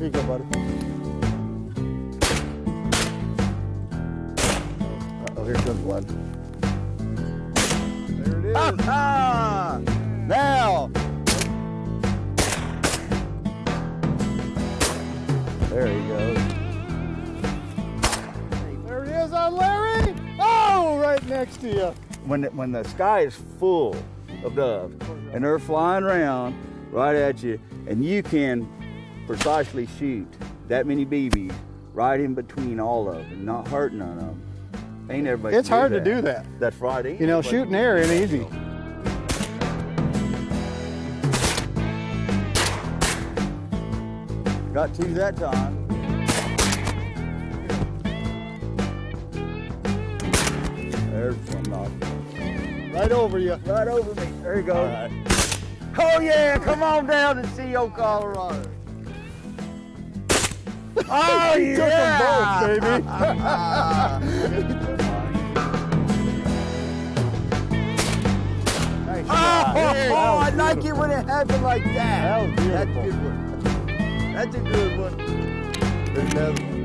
you go, buddy. Oh, here comes one. There it is. Ha-ha! Now! There he goes. There it is on Larry. Oh, right next to you. When the sky is full of doves and they're flying around right at you, and you can precisely shoot that many BBs right in between all of them and not hurt none of them. Ain't everybody. It's hard to do that. That's right. You know, shooting air ain't easy. Got two that time. There's one knock. Right over you. Right over me. There you go. Right. Oh yeah, come on down to CO Colorado. Oh You took them both, baby. Nice shot. Hey, Oh, I like it when it happens like that. That was That's a beautiful. good one. That's a good one. There's another one.